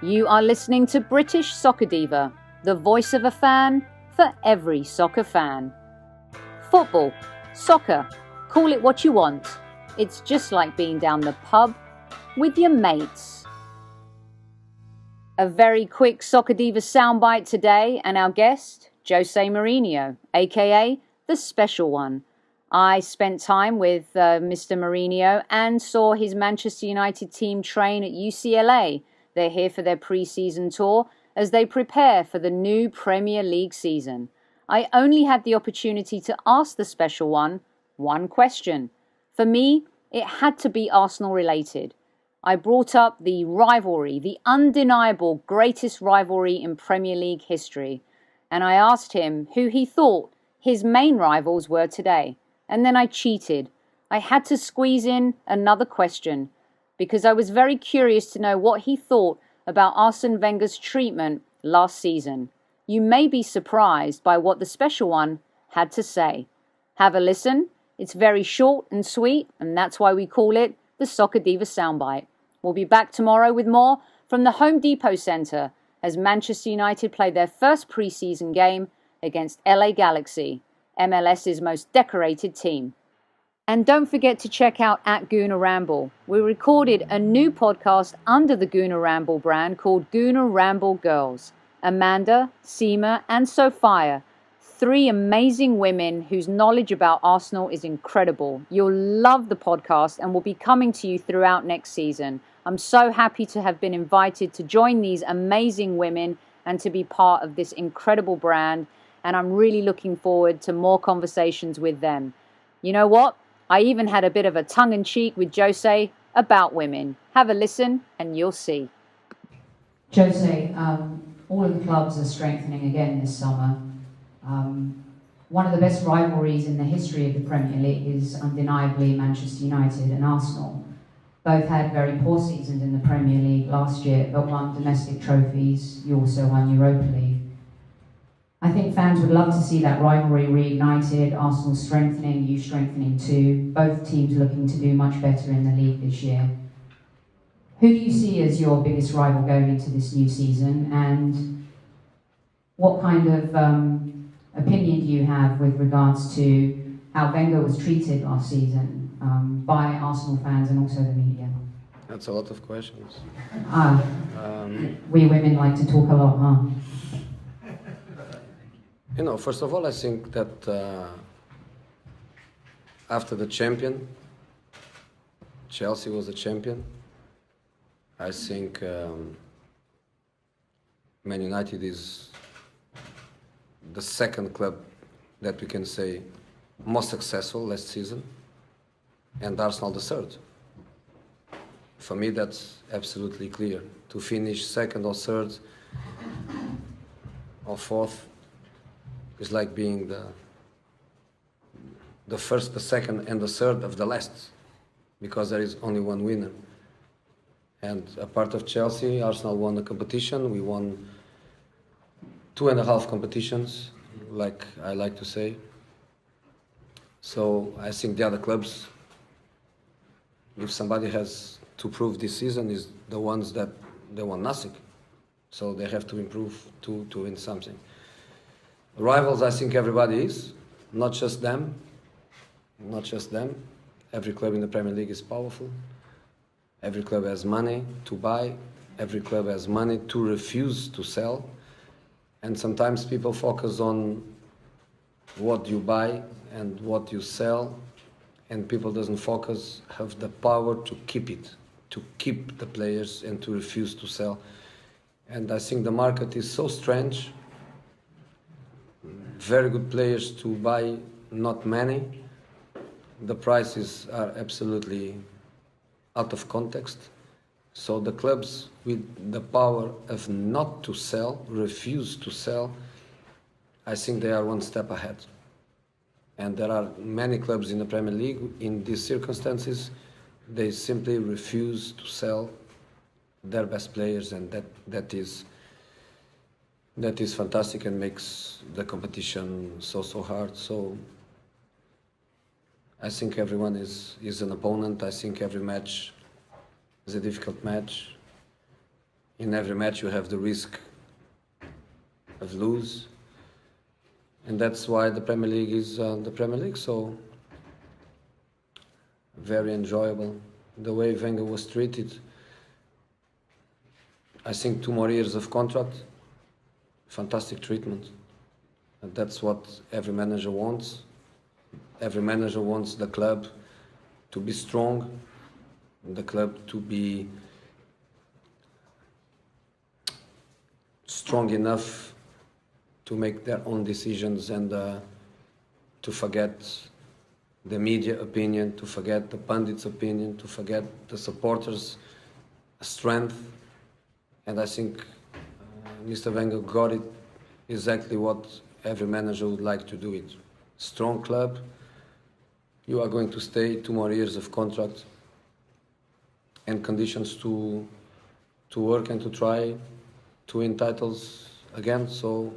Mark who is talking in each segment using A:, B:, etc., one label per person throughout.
A: You are listening to British Soccer Diva, the voice of a fan for every soccer fan. Football, soccer, call it what you want. It's just like being down the pub with your mates. A very quick Soccer Diva soundbite today, and our guest, Jose Mourinho, aka the Special One. I spent time with Mr. Mourinho and saw his Manchester United team train at UCLA. They're here for their pre-season tour as they prepare for the new Premier League season. I only had the opportunity to ask the Special one question. For me, it had to be Arsenal related. I brought up the rivalry, the undeniable greatest rivalry in Premier League history. And I asked him who he thought his main rivals were today. And then I cheated. I had to squeeze in another question because I was very curious to know what he thought about Arsene Wenger's treatment last season. You may be surprised by what the Special One had to say. Have a listen. It's very short and sweet, and that's why we call it the Soccer Diva Soundbite. We'll be back tomorrow with more from the Home Depot Centre as Manchester United play their first pre-season game against LA Galaxy, MLS's most decorated team. And don't forget to check out @Gooner Ramble. We recorded a new podcast under the Gooner Ramble brand called Gooner Ramble Girls. Amanda, Seema and Sophia, 3 amazing women whose knowledge about Arsenal is incredible. You'll love the podcast and will be coming to you throughout next season. I'm so happy to have been invited to join these amazing women and to be part of this incredible brand. And I'm really looking forward to more conversations with them. You know what? I even had a bit of a tongue-in-cheek with Jose about women. Have a listen and you'll see.
B: Jose, all of the clubs are strengthening again this summer. One of the best rivalries in the history of the Premier League is undeniably Manchester United and Arsenal. Both had very poor seasons in the Premier League last year, but won domestic trophies. You also won Europa League. I think fans would love to see that rivalry reignited, Arsenal strengthening, you strengthening too, both teams looking to do much better in the league this year. Who do you see as your biggest rival going into this new season, and what kind of opinion do you have with regards to how Wenger was treated last season by Arsenal fans and also the media?
C: That's a lot of questions.
B: We women like to talk a lot, huh?
C: First of all, I think that after the champion, Chelsea was the champion. I think Man United is the second club that we can say most successful last season, and Arsenal the third. For me, that's absolutely clear. To finish second or third or fourth is like being the first, the second, and the third of the last, because there is only one winner. And a part of Chelsea, Arsenal won the competition. We won 2.5 competitions, like I like to say. So I think the other clubs, if somebody has to prove this season, is the ones that they won nothing. So they have to improve to win something. Rivals, I think everybody is, not just them. Not just them. Every club in the Premier League is powerful. Every club has money to buy. Every club has money to refuse to sell. And sometimes people focus on what you buy and what you sell, and people doesn't focus, have the power to keep it, to keep the players and to refuse to sell. And I think the market is so strange. Very good players to buy, not many. The prices are absolutely out of context. So the clubs with the power of not to sell, refuse to sell, I think they are one step ahead. And there are many clubs in the Premier League in these circumstances, they simply refuse to sell their best players, and that is fantastic and makes the competition so hard. So I think everyone is an opponent. I think every match is a difficult match. in every match you have the risk of lose. And that's why the Premier League is the Premier League, so very enjoyable. The way Wenger was treated, I think 2 more years of contract, fantastic treatment. And that's what every manager wants. Every manager wants the club to be strong, the club to be strong enough to make their own decisions and to forget the media opinion, to forget the pundits' opinion, to forget the supporters' strength. And I think Mr. Wenger got it exactly what every manager would like to do it. Strong club, you are going to stay 2 more years of contract and conditions to work and to try to win titles again. So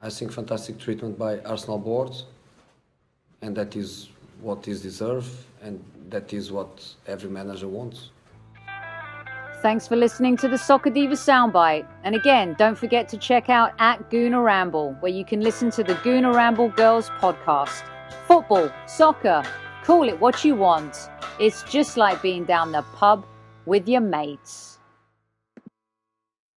C: I think fantastic treatment by Arsenal board, and that is what is deserved, and that is what every manager wants.
A: Thanks for listening to the Soccer Diva Soundbite. And again, don't forget to check out @Gooner Ramble, where you can listen to the Gooner Ramble Girls podcast. Football, soccer, call it what you want. It's just like being down the pub with your mates.